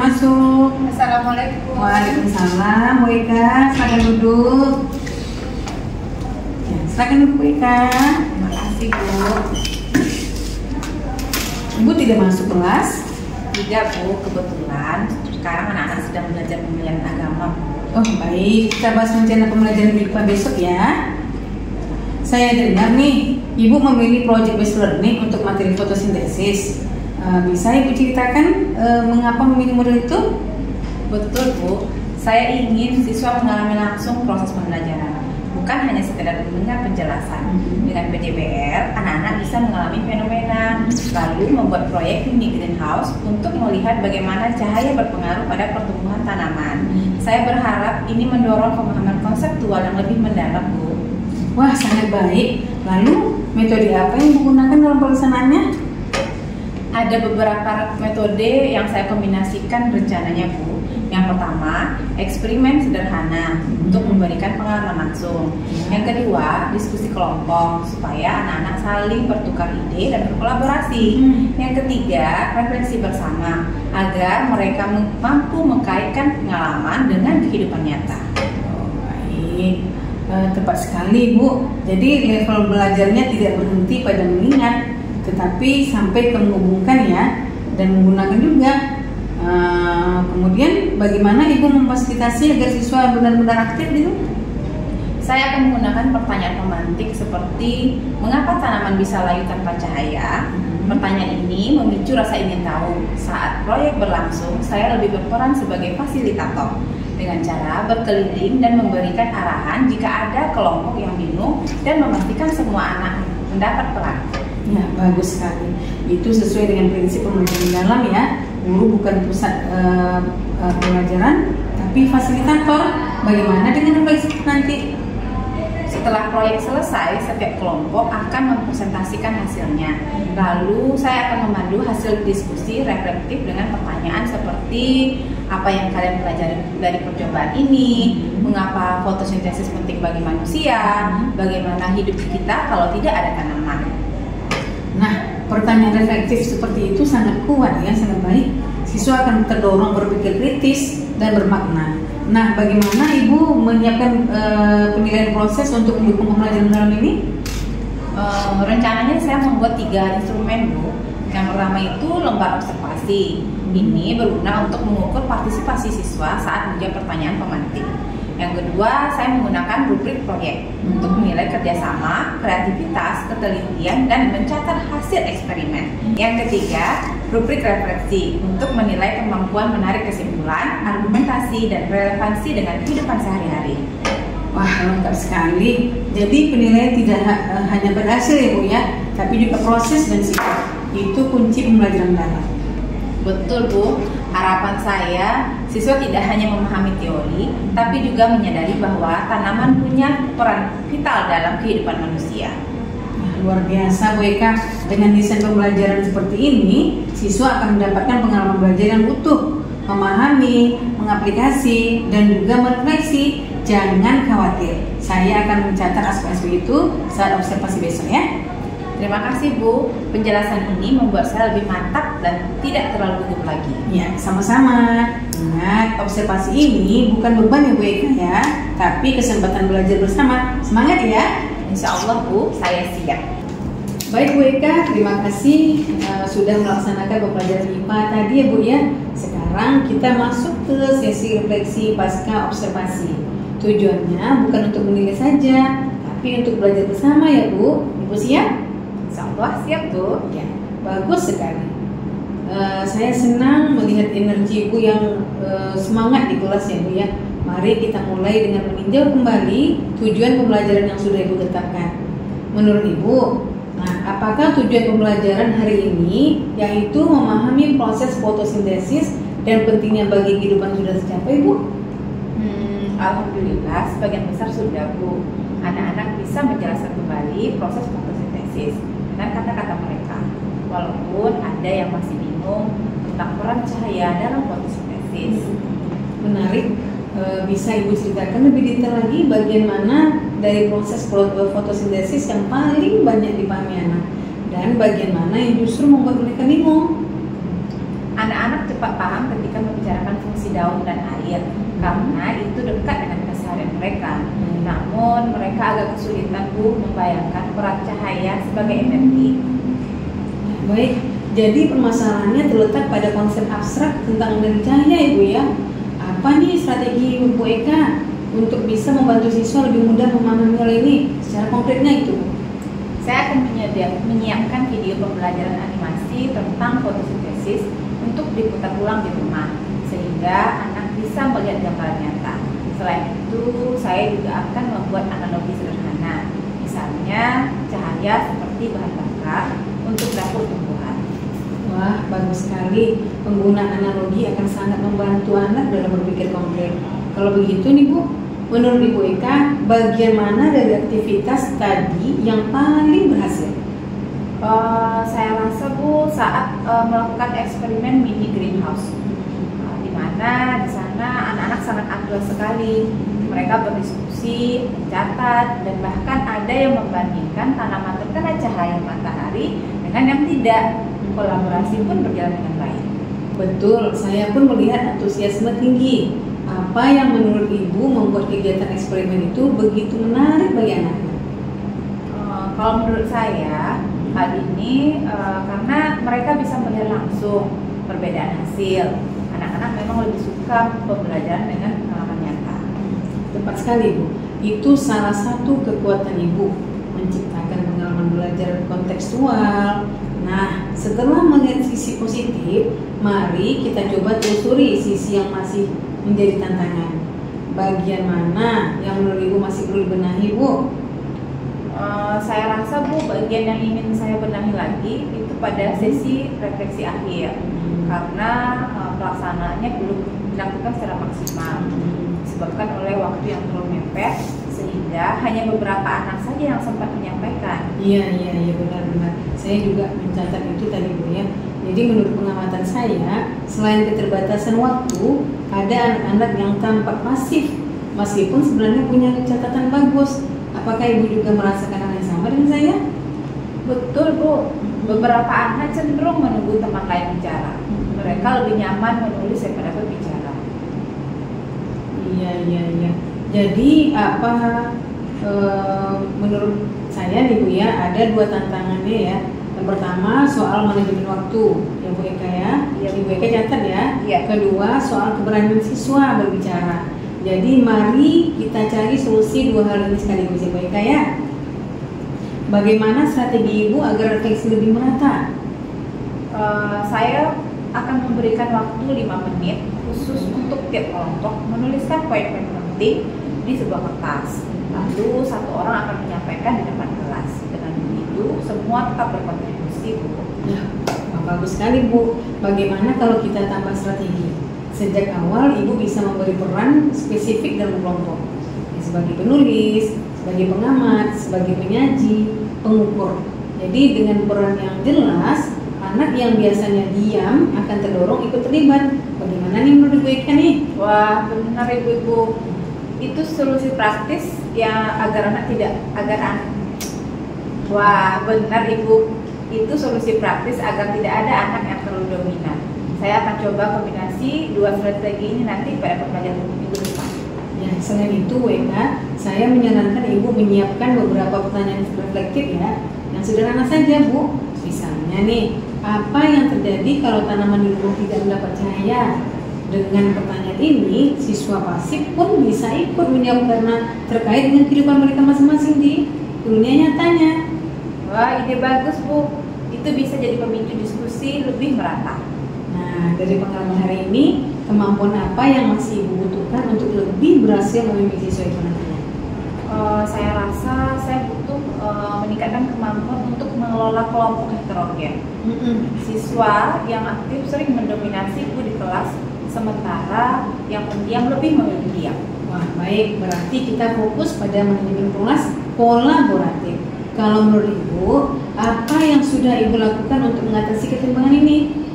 masuk. Assalamualaikum. Waalaikumsalam. Bu Eka, silakan duduk. Ya, silakan duduk Bu Eka. Terima kasih Bu. Ibu tidak masuk kelas? Tidak Bu, kebetulan sekarang anak-anak sedang belajar pemilihan agama. Oh baik, kita bahas rencana pembelajaran MIPA besok ya. Saya dengar nih, Ibu memilih project based learning untuk materi fotosintesis. Bisa Ibu ceritakan mengapa memilih model itu? Betul Bu, saya ingin siswa mengalami langsung proses pembelajaran, bukan hanya sekedar mendengar penjelasan. Dengan PJBL, anak-anak bisa mengalami fenomena, lalu membuat proyek mini greenhouse untuk melihat bagaimana cahaya berpengaruh pada pertumbuhan tanaman. Saya berharap ini mendorong pemahaman konseptual yang lebih mendalam Bu. Wah, sangat baik. Lalu, metode apa yang digunakan dalam pelaksanaannya? Ada beberapa metode yang saya kombinasikan rencananya Bu. Yang pertama, eksperimen sederhana untuk memberikan pengalaman langsung. Yang kedua, diskusi kelompok supaya anak-anak saling bertukar ide dan berkolaborasi. Yang ketiga, refleksi bersama agar mereka mampu mengkaitkan pengalaman dengan kehidupan nyata. Oh, baik. Tepat sekali Bu. Jadi level belajarnya tidak berhenti pada mengingat, tetapi sampai ke menghubungkan ya, dan menggunakan juga. Kemudian bagaimana Ibu memfasilitasi agar siswa benar-benar aktif gitu? Saya akan menggunakan pertanyaan pemantik seperti mengapa tanaman bisa layu tanpa cahaya? Pertanyaan ini memicu rasa ingin tahu. Saat proyek berlangsung, saya lebih berperan sebagai fasilitator dengan cara berkeliling dan memberikan arahan jika ada kelompok yang bingung dan memastikan semua anak mendapat peran. Ya, bagus sekali. Itu sesuai dengan prinsip pembelajaran dalam ya. Guru bukan pusat pelajaran, tapi fasilitator. Bagaimana dengan refleksi nanti? Setelah proyek selesai, setiap kelompok akan mempresentasikan hasilnya. Lalu saya akan memandu hasil diskusi reflektif dengan pertanyaan seperti apa yang kalian pelajari dari percobaan ini, mengapa fotosintesis penting bagi manusia, bagaimana hidup kita kalau tidak ada tanaman. Nah, pertanyaan reflektif seperti itu sangat kuat ya, sangat baik. Siswa akan terdorong berpikir kritis dan bermakna. Nah, bagaimana Ibu menyiapkan penilaian proses untuk mendukung pembelajaran dalam ini? Rencananya saya membuat 3 instrumen Bu. Yang pertama itu lembar observasi. Ini berguna untuk mengukur partisipasi siswa saat menjawab pertanyaan pemantik. Yang kedua, saya menggunakan rubrik proyek untuk menilai kerjasama, kreativitas, ketelitian, dan mencatat hasil eksperimen. Yang ketiga, rubrik refleksi untuk menilai kemampuan menarik kesimpulan, argumentasi, dan relevansi dengan kehidupan sehari-hari. Wah, lengkap sekali. Jadi penilaian tidak hanya berhasil ya Bu ya, tapi juga proses dan sikap. Itu kunci pembelajaran dalam. Betul Bu, harapan saya siswa tidak hanya memahami teori, tapi juga menyadari bahwa tanaman punya peran vital dalam kehidupan manusia. Luar biasa Bu Eka, dengan desain pembelajaran seperti ini, siswa akan mendapatkan pengalaman belajar yang utuh, memahami, mengaplikasi, dan juga merefleksi. Jangan khawatir, saya akan mencatat aspek-aspek itu saat observasi besok ya. Terima kasih Bu, penjelasan ini membuat saya lebih mantap dan tidak terlalu gugup lagi. Ya, sama-sama. Ingat, observasi ini bukan beban ya Bu Eka ya, tapi kesempatan belajar bersama. Semangat ya. Insya Allah Bu, saya siap. Baik Bu Eka, terima kasih sudah melaksanakan pembelajaran IPA tadi ya Bu ya. Sekarang kita masuk ke sesi refleksi pasca observasi. Tujuannya bukan untuk menilai saja, tapi untuk belajar bersama ya Bu. Ibu siap? Insya Allah siap Bu. Ya, bagus sekali. Saya senang melihat energi Ibu yang semangat di kelas ya Bu ya. Mari kita mulai dengan meninjau kembali tujuan pembelajaran yang sudah Ibu tetapkan. Menurut Ibu, nah, apakah tujuan pembelajaran hari ini yaitu memahami proses fotosintesis dan pentingnya bagi kehidupan sudah tercapai Bu? Alhamdulillah sebagian besar sudah Bu. Anak-anak bisa menjelaskan kembali proses fotosintesis dengan kata-kata mereka. Walaupun ada yang masih bingung tentang peran cahaya dalam fotosintesis. Menarik. Bisa Ibu ceritakan lebih detail lagi bagian mana dari proses fotosintesis yang paling banyak dipahami anak dan bagian mana yang justru membuat mereka bingung? Anak-anak cepat paham ketika membicarakan daun dan air karena itu dekat dengan keseharian mereka. Namun mereka agak kesulitan Bu membayangkan peran cahaya sebagai energi. Baik, jadi permasalahannya terletak pada konsep abstrak tentang energi cahaya Ibu ya. Apa nih strategi Bu Eka untuk bisa membantu siswa lebih mudah memahami hal ini secara konkretnya itu? Saya akan menyiapkan video pembelajaran animasi tentang fotosintesis untuk diputar ulang di rumah sehingga anak bisa melihat gambaran nyata. Selain itu, saya juga akan membuat analogi sederhana, misalnya cahaya seperti bahan bakar untuk dapur tumbuhan. Wah, bagus sekali. Penggunaan analogi akan sangat membantu anak dalam berpikir konkret. Kalau begitu nih Bu, menurut Ibu Eka, bagian mana dari aktivitas tadi yang paling berhasil? Saya rasa Bu saat melakukan eksperimen mini greenhouse, di mana di sana anak-anak sangat aktif sekali. Mereka berdiskusi, mencatat, dan bahkan ada yang membandingkan tanaman terkena cahaya matahari dengan yang tidak. Kolaborasi pun berjalan dengan baik. Betul, saya pun melihat antusiasme tinggi. Apa yang menurut Ibu membuat kegiatan eksperimen itu begitu menarik bagi anak-anak? Kalau menurut saya, hal ini karena mereka bisa melihat langsung perbedaan hasil. Anak-anak memang lebih suka pembelajaran dengan pengalaman nyata. Tepat sekali Bu, itu salah satu kekuatan Ibu, menciptakan pengalaman belajar kontekstual. Nah, setelah melihat sisi positif, mari kita coba telusuri sisi yang masih menjadi tantangan. Bagian mana yang menurut Ibu masih perlu dibenahi Bu? Saya rasa Bu, bagian yang ingin saya benahi lagi itu pada sesi refleksi akhir, karena pelaksanaannya belum dilakukan secara maksimal disebabkan oleh waktu yang terlalu mepet sehingga hanya beberapa anak saja yang sempat menyampaikan. Iya benar-benar. Saya juga mencatat itu tadi Bu ya. Jadi menurut pengamatan saya, selain keterbatasan waktu, ada anak-anak yang tampak pasif meskipun sebenarnya punya catatan bagus. Apakah Ibu juga merasakan hal yang sama dengan saya? Betul Bu, beberapa anak cenderung menunggu teman lain bicara. Mereka lebih nyaman menulis daripada berbicara. Iya. Jadi menurut saya nih Bu ya, ada dua tantangannya ya. Yang pertama soal manajemen waktu, ya Bu Eka ya. Ibu Eka catat ya. Kedua soal keberanian siswa berbicara. Jadi mari kita cari solusi dua hal ini sekaligus ya Bu Eka ya. Bagaimana strategi Ibu agar refleksi lebih merata? Saya akan memberikan waktu 5 menit khusus untuk tiap kelompok menuliskan poin-poin penting di sebuah kertas. Lalu satu orang akan menyampaikan di depan kelas. Dengan begitu semua tetap berkontribusi Bu. Ya, bagus sekali Bu. Bagaimana kalau kita tambah strategi? Sejak awal Ibu bisa memberi peran spesifik dalam kelompok, sebagai penulis, sebagai pengamat, sebagai penyaji, pengukur. Jadi dengan peran yang jelas, anak yang biasanya diam akan terdorong ikut terlibat. Bagaimana nih menurut Bu Eka nih? Wah, benar Ibu. Itu solusi praktis yang Wah, benar Ibu. Itu solusi praktis agar tidak ada anak yang terlalu dominan. Saya akan coba kombinasi dua strategi ini nanti pada pembelajaran minggu depan. Ya, selain itu Bu Eka, saya menyarankan Ibu menyiapkan beberapa pertanyaan reflektif ya, yang sederhana saja Bu. Misalnya nih, apa yang terjadi kalau tanaman di rumah tidak mendapat cahaya? Dengan pertanyaan ini, siswa pasif pun bisa ikut menjawab karena terkait dengan kehidupan mereka masing-masing di dunia nyatanya. Wah, ide bagus Bu. Itu bisa jadi pemicu diskusi lebih merata. Nah, dari pengalaman hari ini, kemampuan apa yang masih Ibu butuhkan untuk lebih berhasil memimpin siswa itu nantinya? Saya rasa saya butuh meningkatkan kemampuan untuk mengelola kelompok heterogen. Siswa yang aktif sering mendominasi Bu di kelas, sementara yang pendiam lebih memilih diam. Wah, baik. Berarti kita fokus pada manajemen kelas kolaboratif. Kalau menurut Ibu, apa yang sudah Ibu lakukan untuk mengatasi ketimpangan ini?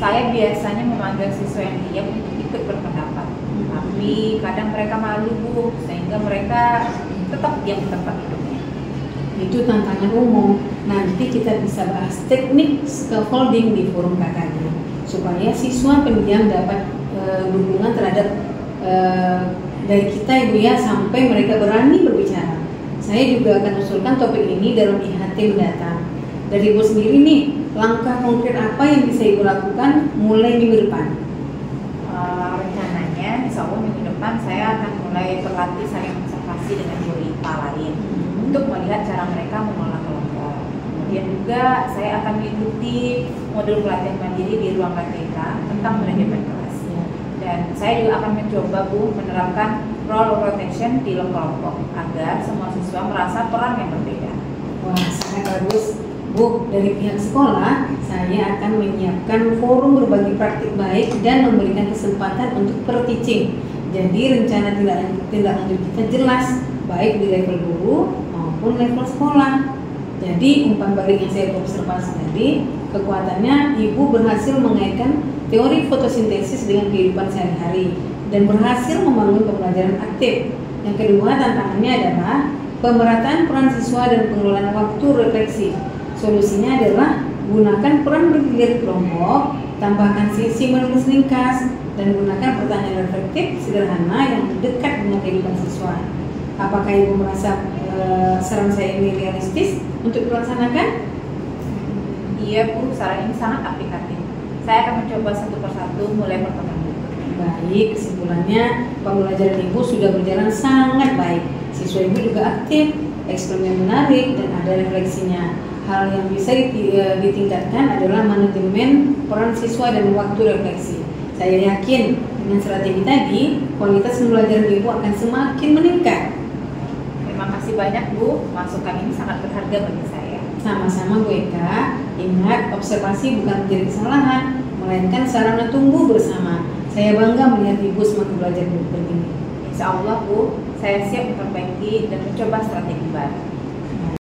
Saya biasanya memanggil siswa yang diam untuk ikut berpendapat, tapi kadang mereka malu Bu, sehingga mereka tetap diam di tempat duduknya. Itu tantangan umum. Nanti kita bisa bahas teknik scaffolding di forum KKG supaya siswa pendiam dapat dukungan terhadap dari kita Ibu ya, sampai mereka berani berbicara. Saya juga akan usulkan topik ini dalam IHT mendatang. Dari Ibu sendiri nih, langkah konkret apa yang bisa Ibu lakukan mulai minggu depan? Rencananya insya Allah minggu depan saya akan mulai berlatih saling observasi dengan guru IPA lain untuk melihat cara mereka mengelola kelompok. Kemudian juga saya akan mengikuti modul pelatihan mandiri di ruang KTK tentang manajemen kelas. Dan saya juga akan mencoba Bu menerapkan role rotation di kelompok agar semua siswa merasa peran yang berbeda. Wah, sangat bagus Bu. Dari pihak sekolah, saya akan menyiapkan forum berbagi praktik baik dan memberikan kesempatan untuk per-teaching. Jadi rencana tindak lanjut kita jelas, baik di level guru maupun level sekolah. Jadi umpan balik yang saya observasi tadi, kekuatannya Ibu berhasil mengaitkan teori fotosintesis dengan kehidupan sehari-hari dan berhasil membangun pembelajaran aktif. Yang kedua, tantangannya adalah pemerataan peran siswa dan pengelolaan waktu refleksi. Solusinya adalah gunakan peran bergilir kelompok, tambahkan sesi menulis ringkas, dan gunakan pertanyaan reflektif sederhana yang dekat dengan kehidupan siswa. Apakah Ibu merasa saran saya ini realistis untuk dilaksanakan? Iya Bu, saran ini sangat aplikatif. Saya akan mencoba satu persatu mulai pertemuan berikutnya. Baik, kesimpulannya pembelajaran Ibu sudah berjalan sangat baik. Siswa Ibu juga aktif, eksperimen menarik, dan ada refleksinya. Hal yang bisa ditingkatkan adalah manajemen peran siswa dan waktu refleksi. Saya yakin dengan strategi tadi, kualitas pembelajaran Ibu akan semakin meningkat. Terima kasih banyak Bu, masukan ini sangat berharga bagi saya. Sama-sama Bu Eka. Ingat, observasi bukan menjadi kesalahan, melainkan sarana tumbuh bersama. Saya bangga melihat Ibu semakin belajar begini. Insya Allah Bu, saya siap memperbaiki dan mencoba strategi baru.